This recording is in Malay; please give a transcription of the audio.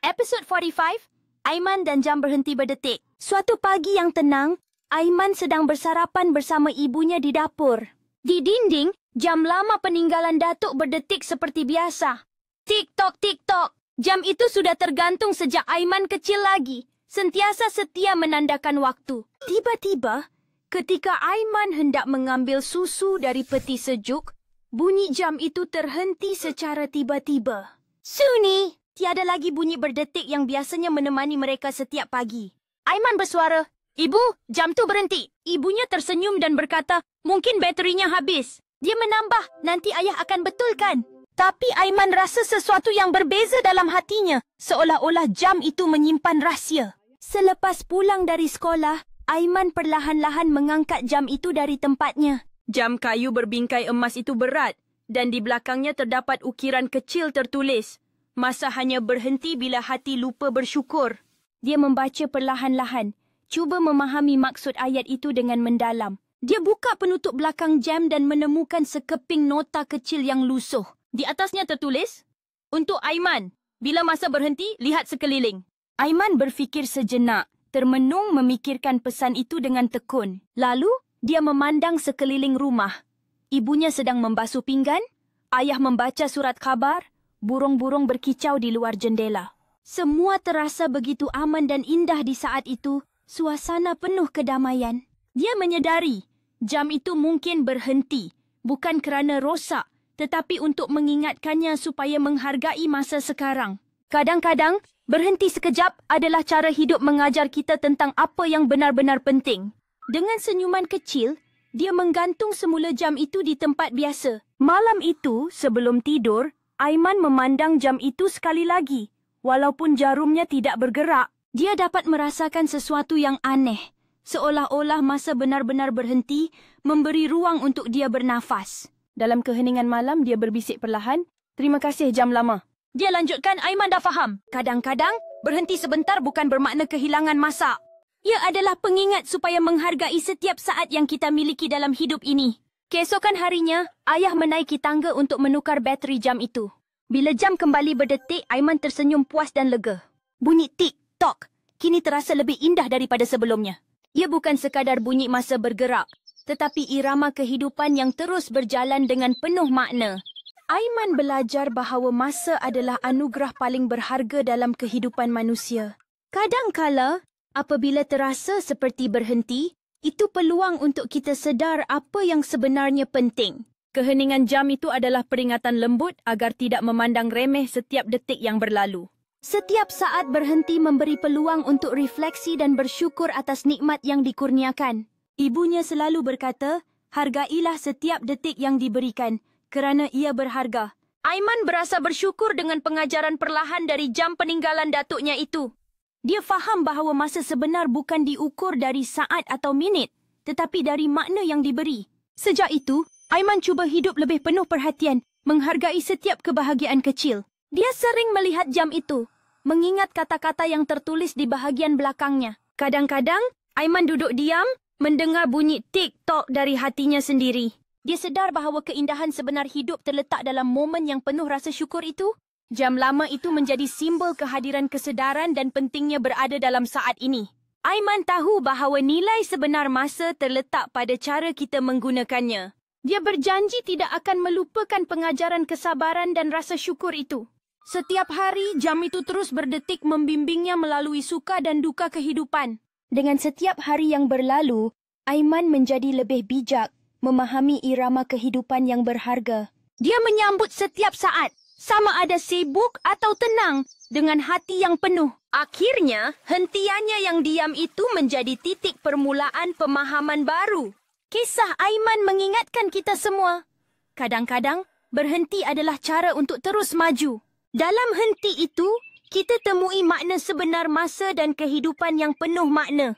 Episod 45, Aiman dan jam berhenti berdetik. Suatu pagi yang tenang, Aiman sedang bersarapan bersama ibunya di dapur. Di dinding, jam lama peninggalan datuk berdetik seperti biasa. Tik-tok, tik-tok. Jam itu sudah tergantung sejak Aiman kecil lagi. Sentiasa setia menandakan waktu. Tiba-tiba, ketika Aiman hendak mengambil susu dari peti sejuk, bunyi jam itu terhenti secara tiba-tiba. Sunyi! Tiada lagi bunyi berdetik yang biasanya menemani mereka setiap pagi. Aiman bersuara, "Ibu, jam tu berhenti." Ibunya tersenyum dan berkata, "Mungkin baterinya habis." Dia menambah, "Nanti ayah akan betulkan." Tapi Aiman rasa sesuatu yang berbeza dalam hatinya, seolah-olah jam itu menyimpan rahsia. Selepas pulang dari sekolah, Aiman perlahan-lahan mengangkat jam itu dari tempatnya. Jam kayu berbingkai emas itu berat, dan di belakangnya terdapat ukiran kecil tertulis, "Masa hanya berhenti bila hati lupa bersyukur." Dia membaca perlahan-lahan, cuba memahami maksud ayat itu dengan mendalam. Dia buka penutup belakang jam dan menemukan sekeping nota kecil yang lusuh. Di atasnya tertulis, "Untuk Aiman, bila masa berhenti, lihat sekeliling." Aiman berfikir sejenak, termenung memikirkan pesan itu dengan tekun. Lalu, dia memandang sekeliling rumah. Ibunya sedang membasuh pinggan, ayah membaca surat khabar, burung-burung berkicau di luar jendela. Semua terasa begitu aman dan indah di saat itu, suasana penuh kedamaian. Dia menyedari, jam itu mungkin berhenti, bukan kerana rosak, tetapi untuk mengingatkannya supaya menghargai masa sekarang. Kadang-kadang, berhenti sekejap adalah cara hidup mengajar kita tentang apa yang benar-benar penting. Dengan senyuman kecil, dia menggantung semula jam itu di tempat biasa. Malam itu, sebelum tidur, Aiman memandang jam itu sekali lagi. Walaupun jarumnya tidak bergerak, dia dapat merasakan sesuatu yang aneh. Seolah-olah masa benar-benar berhenti, memberi ruang untuk dia bernafas. Dalam keheningan malam, dia berbisik perlahan, "Terima kasih jam lama." Dia lanjutkan, "Aiman dah faham. Kadang-kadang, berhenti sebentar bukan bermakna kehilangan masa. Ia adalah pengingat supaya menghargai setiap saat yang kita miliki dalam hidup ini." Keesokan harinya, ayah menaiki tangga untuk menukar bateri jam itu. Bila jam kembali berdetik, Aiman tersenyum puas dan lega. Bunyi tik-tok kini terasa lebih indah daripada sebelumnya. Ia bukan sekadar bunyi masa bergerak, tetapi irama kehidupan yang terus berjalan dengan penuh makna. Aiman belajar bahawa masa adalah anugerah paling berharga dalam kehidupan manusia. Kadangkala, apabila terasa seperti berhenti, itu peluang untuk kita sedar apa yang sebenarnya penting. Keheningan jam itu adalah peringatan lembut agar tidak memandang remeh setiap detik yang berlalu. Setiap saat berhenti memberi peluang untuk refleksi dan bersyukur atas nikmat yang dikurniakan. Ibunya selalu berkata, "Hargailah setiap detik yang diberikan, kerana ia berharga." Aiman berasa bersyukur dengan pengajaran perlahan dari jam peninggalan datuknya itu. Dia faham bahawa masa sebenar bukan diukur dari saat atau minit, tetapi dari makna yang diberi. Sejak itu, Aiman cuba hidup lebih penuh perhatian, menghargai setiap kebahagiaan kecil. Dia sering melihat jam itu, mengingat kata-kata yang tertulis di bahagian belakangnya. Kadang-kadang, Aiman duduk diam, mendengar bunyi tik-tok dari hatinya sendiri. Dia sedar bahawa keindahan sebenar hidup terletak dalam momen yang penuh rasa syukur itu. Jam lama itu menjadi simbol kehadiran kesedaran dan pentingnya berada dalam saat ini. Aiman tahu bahawa nilai sebenar masa terletak pada cara kita menggunakannya. Dia berjanji tidak akan melupakan pengajaran kesabaran dan rasa syukur itu. Setiap hari, jam itu terus berdetik membimbingnya melalui suka dan duka kehidupan. Dengan setiap hari yang berlalu, Aiman menjadi lebih bijak, memahami irama kehidupan yang berharga. Dia menyambut setiap saat, sama ada sibuk atau tenang, dengan hati yang penuh. Akhirnya, hentiannya yang diam itu menjadi titik permulaan pemahaman baru. Kisah Aiman mengingatkan kita semua. Kadang-kadang, berhenti adalah cara untuk terus maju. Dalam henti itu, kita temui makna sebenar masa dan kehidupan yang penuh makna.